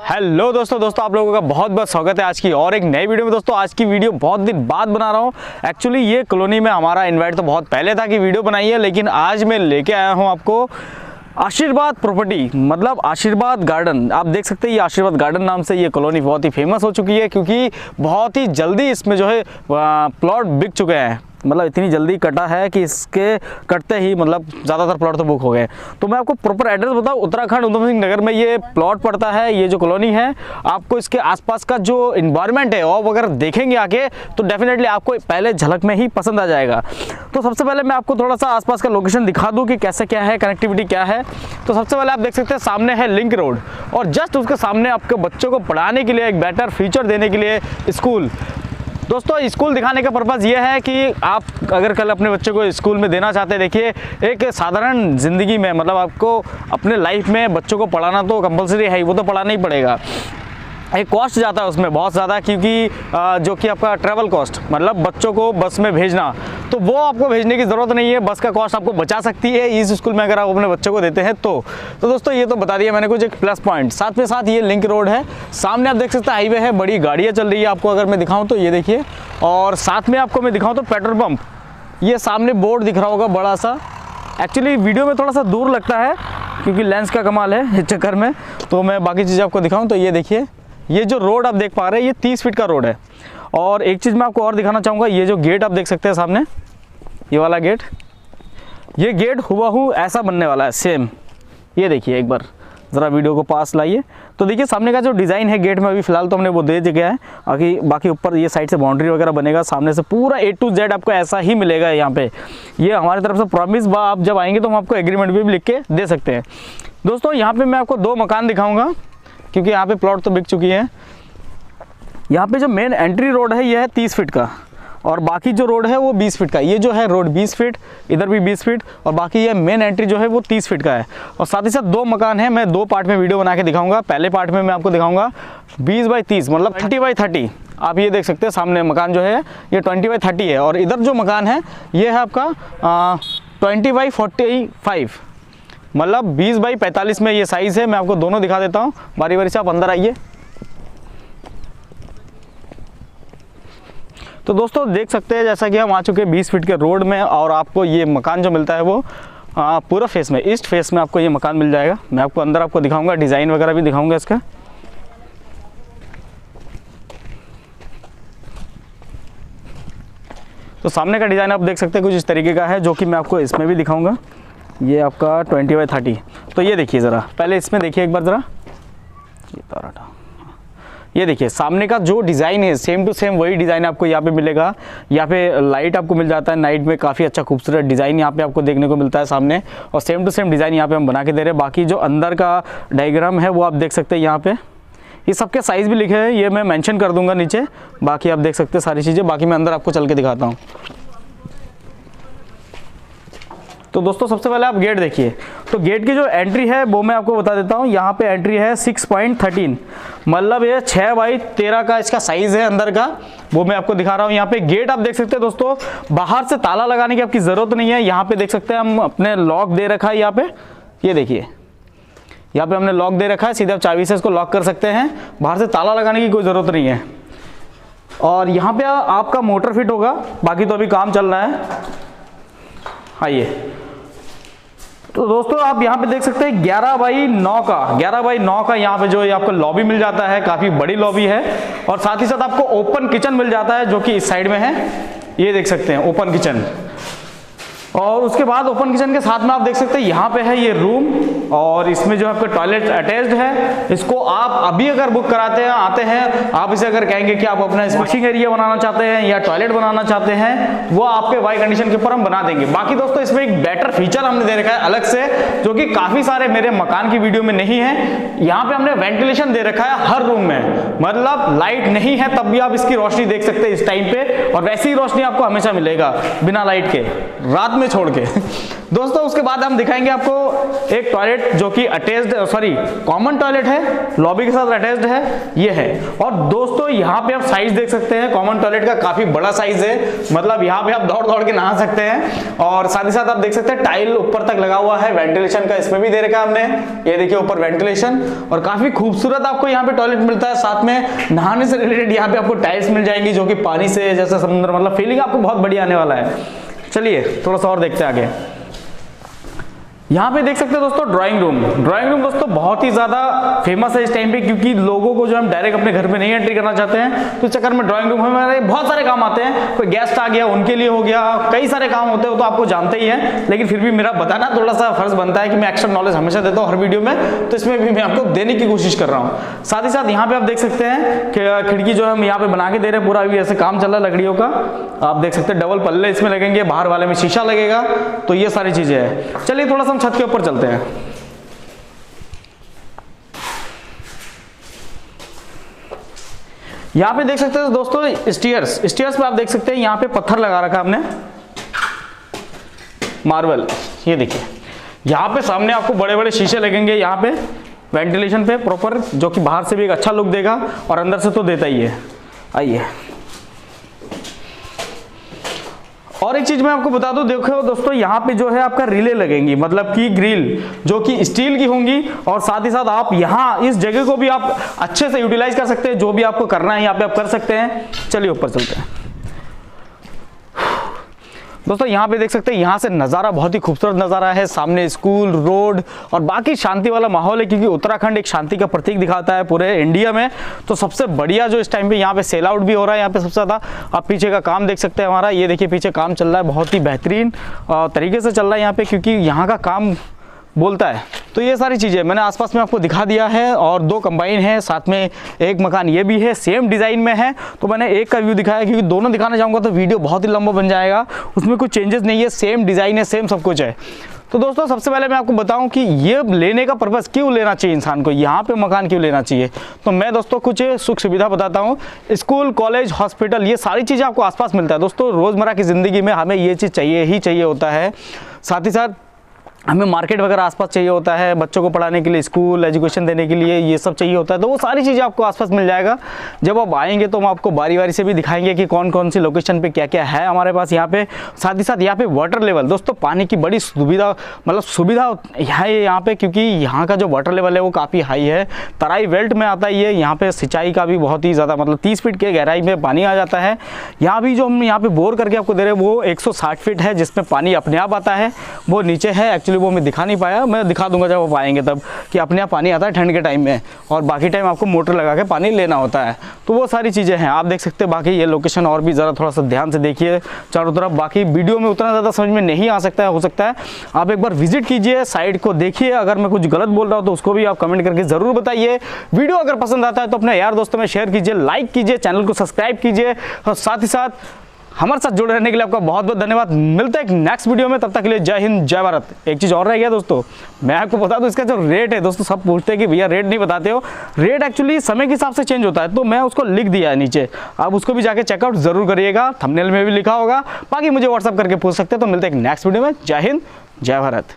Hello दोस्तों आप लोगों का बहुत बहुत स्वागत है आज की और एक नई वीडियो में। दोस्तों आज की वीडियो बहुत दिन बाद बना रहा हूँ। एक्चुअली ये कॉलोनी में हमारा इनवाइट तो बहुत पहले था कि वीडियो बनाइए, लेकिन आज मैं लेके आया हूँ आपको आशीर्वाद प्रॉपर्टी, मतलब आशीर्वाद गार्डन। आप देख सकते हैं ये आशीर्वाद गार्डन नाम से ये कॉलोनी बहुत ही फेमस हो चुकी है, क्योंकि बहुत ही जल्दी इसमें जो है प्लॉट बिक चुके हैं। मतलब इतनी जल्दी कटा है कि इसके कटते ही मतलब ज़्यादातर प्लॉट तो बुक हो गए। तो मैं आपको प्रॉपर एड्रेस बताऊँ, उत्तराखंड उधम सिंह नगर में ये प्लॉट पड़ता है। ये जो कॉलोनी है, आपको इसके आसपास का जो इन्वायरमेंट है और अगर देखेंगे आके तो डेफिनेटली आपको पहले झलक में ही पसंद आ जाएगा। तो सबसे पहले मैं आपको थोड़ा सा आसपास का लोकेशन दिखा दूँ कि कैसे क्या है, कनेक्टिविटी क्या है। तो सबसे पहले आप देख सकते हैं सामने है लिंक रोड, और जस्ट उसके सामने आपके बच्चों को पढ़ाने के लिए एक बेटर फ्यूचर देने के लिए स्कूल। दोस्तों स्कूल दिखाने का पर्पज़ ये है कि आप अगर कल अपने बच्चे को स्कूल में देना चाहते हैं, देखिए एक साधारण ज़िंदगी में मतलब आपको अपने लाइफ में बच्चों को पढ़ाना तो कंपलसरी है ही, वो तो पढ़ाना ही पड़ेगा। एक कॉस्ट जाता है उसमें बहुत ज़्यादा, क्योंकि जो कि आपका ट्रैवल कॉस्ट, मतलब बच्चों को बस में भेजना, तो वो आपको भेजने की ज़रूरत नहीं है। बस का कॉस्ट आपको बचा सकती है इस स्कूल में अगर आप अपने बच्चों को देते हैं तो दोस्तों ये तो बता दिया मैंने कुछ एक प्लस पॉइंट। साथ में साथ ये लिंक रोड है, सामने आप देख सकते हैं हाईवे है, बड़ी गाड़ियाँ चल रही है। आपको अगर मैं दिखाऊँ तो ये देखिए, और साथ में आपको मैं दिखाऊँ तो पेट्रोल पंप, ये सामने बोर्ड दिख रहा होगा बड़ा सा। एक्चुअली वीडियो में थोड़ा सा दूर लगता है क्योंकि लेंस का कमाल है इस चक्कर में, तो मैं बाकी चीज़ें आपको दिखाऊँ तो ये देखिए, ये जो रोड आप देख पा रहे हैं ये 30 फीट का रोड है। और एक चीज़ मैं आपको और दिखाना चाहूँगा, ये जो गेट आप देख सकते हैं सामने, ये वाला गेट, ये गेट हुबहू ऐसा बनने वाला है सेम। ये देखिए एक बार ज़रा वीडियो को पास लाइए तो देखिए सामने का जो डिज़ाइन है गेट में, अभी फ़िलहाल तो हमने वो दे दिया है। बाकी ऊपर ये साइड से बाउंड्री वगैरह बनेगा, सामने से पूरा A to Z आपको ऐसा ही मिलेगा यहाँ पे। ये हमारी तरफ से प्रॉमिस, आप जब आएंगे तो हम आपको एग्रीमेंट भी लिख के दे सकते हैं। दोस्तों यहाँ पर मैं आपको 2 मकान दिखाऊँगा, क्योंकि यहाँ पे प्लॉट तो बिक चुकी है। यहाँ पे जो मेन एंट्री रोड है ये है 30 फीट का, और बाकी जो रोड है वो 20 फीट का। ये जो है रोड 20 फीट, इधर भी 20 फीट, और बाकी ये मेन एंट्री जो है वो 30 फीट का है। और साथ ही साथ 2 मकान हैं, मैं 2 पार्ट में वीडियो बना के दिखाऊंगा। पहले पार्ट में मैं आपको दिखाऊंगा 20 बाई 30, मतलब 20 बाई 30। आप ये देख सकते हैं सामने मकान जो है ये 20 बाई 30 है, और इधर जो मकान है ये है आपका 20 बाई 45, मतलब 20 बाई 45 में ये साइज़ है। मैं आपको दोनों दिखा देता हूँ, बारी बारी से आप अंदर आइए। तो दोस्तों देख सकते हैं जैसा कि हम आ चुके हैं 20 फीट के रोड में, और आपको ये मकान जो मिलता है वो पूरा फेस में, ईस्ट फेस में आपको ये मकान मिल जाएगा। मैं आपको अंदर आपको दिखाऊंगा, डिज़ाइन वगैरह भी दिखाऊंगा इसका। तो सामने का डिज़ाइन आप देख सकते हैं कुछ इस तरीके का है, जो कि मैं आपको इसमें भी दिखाऊंगा। ये आपका 20 बाई 30। तो ये देखिए ज़रा, पहले इसमें देखिए एक बार ज़रा, ये देखिए सामने का जो डिज़ाइन है सेम टू सेम वही डिज़ाइन आपको यहाँ पे मिलेगा। यहाँ पे लाइट आपको मिल जाता है, नाइट में काफ़ी अच्छा खूबसूरत डिज़ाइन यहाँ पे आपको देखने को मिलता है सामने, और सेम टू सेम डिज़ाइन यहाँ पे हम बना के दे रहे हैं। बाकी जो अंदर का डायग्राम है वो आप देख सकते हैं यहाँ पे, ये सबके साइज़ भी लिखे हैं, ये मैं मेंशन कर दूंगा नीचे। बाकी आप देख सकते हैं सारी चीज़ें। बाकी मैं अंदर आपको चल के दिखाता हूँ। तो दोस्तों सबसे पहले आप गेट देखिए, तो गेट की जो एंट्री है वो मैं आपको बता देता हूँ। यहाँ पे एंट्री है 6.13, मतलब ये 6 बाई 13 का इसका साइज़ है अंदर का, वो मैं आपको दिखा रहा हूँ। यहाँ पे गेट आप देख सकते हैं दोस्तों, बाहर से ताला लगाने की आपकी ज़रूरत नहीं है। यहाँ पे देख सकते हैं हम अपने लॉक दे रखा है यहाँ पे, ये देखिए यहाँ पे हमने लॉक दे रखा है, सीधे आप चाबी से इसको लॉक कर सकते हैं, बाहर से ताला लगाने की कोई ज़रूरत नहीं है। और यहाँ पे आपका मोटर फिट होगा, बाकी तो अभी काम चल रहा है। आइए तो दोस्तों आप यहाँ पे देख सकते हैं 11 बाई 9 का यहाँ पे जो है आपको लॉबी मिल जाता है, काफ़ी बड़ी लॉबी है। और साथ ही साथ आपको ओपन किचन मिल जाता है, जो कि इस साइड में है, ये देख सकते हैं ओपन किचन। और उसके बाद ओपन किचन के साथ में आप देख सकते हैं यहाँ पे है ये रूम, और इसमें जो आपका टॉयलेट अटैच्ड है। इसको आप अभी अगर बुक कराते हैं, आते हैं, आप इसे अगर कहेंगे कि आप अपना वॉशिंग एरिया बनाना चाहते हैं या टॉयलेट बनाना चाहते हैं, वो आपके वाई कंडीशन के ऊपर हम बना देंगे। बाकी दोस्तों इसमें एक बेटर फीचर हमने दे रखा है अलग से, जो कि काफ़ी सारे मेरे मकान की वीडियो में नहीं है। यहाँ पे हमने वेंटिलेशन दे रखा है हर रूम में, मतलब लाइट नहीं है तब भी आप इसकी रोशनी देख सकते हैं इस टाइम पे, और वैसी ही रोशनी आपको हमेशा मिलेगा बिना लाइट के। रात में में छोड़ के दोस्तों। उसके बाद हम दिखाएंगे आपको एक टॉयलेट जो कि कॉमन टॉयलेट है, लॉबी के साथ अटैच्ड है, ये है। और दोस्तों यहाँ पे आप साइज देख सकते हैं कॉमन टॉयलेट का, काफी बड़ा साइज है, मतलब यहाँ पे आप दौड़ दौड़ के नहा सकते हैं। और साथ ही साथ आप देख सकते हैं टाइल ऊपर तक लगा हुआ है, वेंटिलेशन का इसमें भी दे रखा है हमने, ये देखिए ऊपर वेंटिलेशन। और काफी खूबसूरत आपको यहाँ पे टॉयलेट मिलता है, साथ में नहाने से रिलेटेड यहाँ पे आपको टाइल्स मिल जाएंगी जो कि पानी से जैसे समुद्र, मतलब फीलिंग आपको बहुत बढ़िया आने वाला है। चलिए थोड़ा सा और देखते हैं आगे। यहाँ पे देख सकते हैं दोस्तों ड्राइंग रूम। ड्राइंग रूम दोस्तों बहुत ही ज्यादा फेमस है इस टाइम पे, क्योंकि लोगों को जो हम डायरेक्ट अपने घर में नहीं एंट्री करना चाहते हैं, तो इस चक्कर में ड्राइंग रूम हमारे बहुत सारे काम आते हैं। कोई गेस्ट आ गया उनके लिए हो गया, कई सारे काम होते हैं, तो आपको जानते ही है, लेकिन फिर भी मेरा बताना थोड़ा सा फर्ज बनता है कि मैं एक्स्ट्रा नॉलेज हमेशा देता हूँ हर वीडियो में, तो इसमें भी मैं आपको देने की कोशिश कर रहा हूँ। साथ ही साथ यहाँ पे आप देख सकते हैं कि खिड़की जो हम यहाँ पे बना के दे रहे हैं, पूरा अभी ऐसे काम चल रहा है लकड़ियों का, आप देख सकते हैं डबल पल्ले इसमें लगेंगे, बाहर वाले में शीशा लगेगा, तो ये सारी चीजें हैं। चलिए थोड़ा सा हम छत के ऊपर चलते हैं। यहां पे देख सकते हैं दोस्तों स्टीयर्स पे आप देख सकते हैं यहाँ पे पत्थर लगा रखा हमने, मार्बल। ये देखिए यहाँ पे सामने आपको बड़े बड़े शीशे लगेंगे यहाँ पे वेंटिलेशन पे प्रॉपर, जो कि बाहर से भी एक अच्छा लुक देगा और अंदर से तो देता ही है। आइए और एक चीज मैं आपको बता दूं, देखो दोस्तों यहाँ पे जो है आपका रिले लगेंगी, मतलब कि ग्रिल जो कि स्टील की होंगी, और साथ ही साथ आप यहाँ इस जगह को भी आप अच्छे से यूटिलाइज कर सकते हैं, जो भी आपको करना है यहाँ पे आप कर सकते हैं। चलिए ऊपर चलते हैं दोस्तों। यहाँ पे देख सकते हैं यहाँ से नज़ारा बहुत ही खूबसूरत नज़ारा है, सामने स्कूल, रोड और बाकी शांति वाला माहौल है, क्योंकि उत्तराखंड एक शांति का प्रतीक दिखाता है पूरे इंडिया में। तो सबसे बढ़िया जो इस टाइम पे यहाँ पे सेल आउट भी हो रहा है यहाँ पे सबसे ज़्यादा। आप पीछे का काम देख सकते हैं हमारा, ये देखिए पीछे काम चल रहा है, बहुत ही बेहतरीन तरीके से चल रहा है यहाँ पे, क्योंकि यहाँ का काम बोलता है। तो ये सारी चीज़ें मैंने आसपास में आपको दिखा दिया है, और 2 कंबाइन है, साथ में एक मकान ये भी है, सेम डिज़ाइन में है। तो मैंने एक का व्यू दिखाया, क्योंकि दोनों दिखाना चाहूँगा तो वीडियो बहुत ही लंबा बन जाएगा, उसमें कुछ चेंजेस नहीं है, सेम डिज़ाइन है, सेम सब कुछ है। तो दोस्तों सबसे पहले मैं आपको बताऊं कि ये लेने का पर्पस क्यों लेना चाहिए इंसान को, यहाँ पे मकान क्यों लेना चाहिए। तो मैं दोस्तों कुछ सुख सुविधा बताता हूँ। स्कूल, कॉलेज, हॉस्पिटल, ये सारी चीज़ें आपको आसपास मिलता है दोस्तों। रोज़मर्रा की ज़िंदगी में हमें ये चीज़ चाहिए ही चाहिए होता है। साथ ही साथ हमें मार्केट वगैरह आसपास चाहिए होता है, बच्चों को पढ़ाने के लिए, स्कूल एजुकेशन देने के लिए, ये सब चाहिए होता है। तो वो सारी चीज़ें आपको आसपास मिल जाएगा। जब आप आएंगे तो हम आपको बारी बारी से भी दिखाएंगे कि कौन कौन सी लोकेशन पे क्या क्या है हमारे पास यहाँ पे। साथ ही साथ यहाँ पे वाटर लेवल, दोस्तों पानी की बड़ी सुविधा, मतलब सुविधा है यहाँ पे, क्योंकि यहाँ का जो वाटर लेवल है वो काफ़ी हाई है। तराई बेल्ट में आता है ये, यहाँ पे सिंचाई का भी बहुत ही ज़्यादा, मतलब 30 फीट के गहराई में पानी आ जाता है। यहाँ भी जो हम यहाँ पे बोर करके आपको दे रहे हैं वो 160 फीट है, जिसमें पानी अपने आप आता है। वो नीचे है, एक्चुअली वो मैं दिखा नहीं पाया, मैं दिखा दूंगा जब आप आएंगे तब, कि अपने आप पानी आता है ठंड के टाइम में, और बाकी टाइम आपको मोटर लगा के पानी लेना होता है। तो वो सारी चीज़ें हैं, आप देख सकते हैं। बाकी ये लोकेशन और भी ज़रा थोड़ा सा ध्यान से देखिए चारों तरफ, बाकी वीडियो में उतना ज़्यादा समझ में नहीं आ सकता है, हो सकता है आप एक बार विजिट कीजिए, साइड को देखिए। अगर मैं कुछ गलत बोल रहा हूँ तो उसको भी आप कमेंट करके ज़रूर बताइए। वीडियो अगर पसंद आता है तो अपने यार दोस्तों में शेयर कीजिए, लाइक कीजिए, चैनल को सब्सक्राइब कीजिए, और साथ ही साथ हमारे साथ जुड़े रहने के लिए आपका बहुत बहुत धन्यवाद। मिलते हैं एक नेक्स्ट वीडियो में, तब तक के लिए जय हिंद जय भारत। एक चीज़ और रह गया दोस्तों, मैं आपको बता दूं, इसका जो रेट है दोस्तों, सब पूछते हैं कि भैया रेट नहीं बताते हो। रेट एक्चुअली समय के हिसाब से चेंज होता है, तो मैं उसको लिख दिया है नीचे, आप उसको भी जाके चेकआउट जरूर करिएगा, थंबनेल में भी लिखा होगा। बाकी मुझे व्हाट्सअप करके पूछ सकते हैं। तो मिलते हैं एक नेक्स्ट वीडियो में, जय हिंद जय भारत।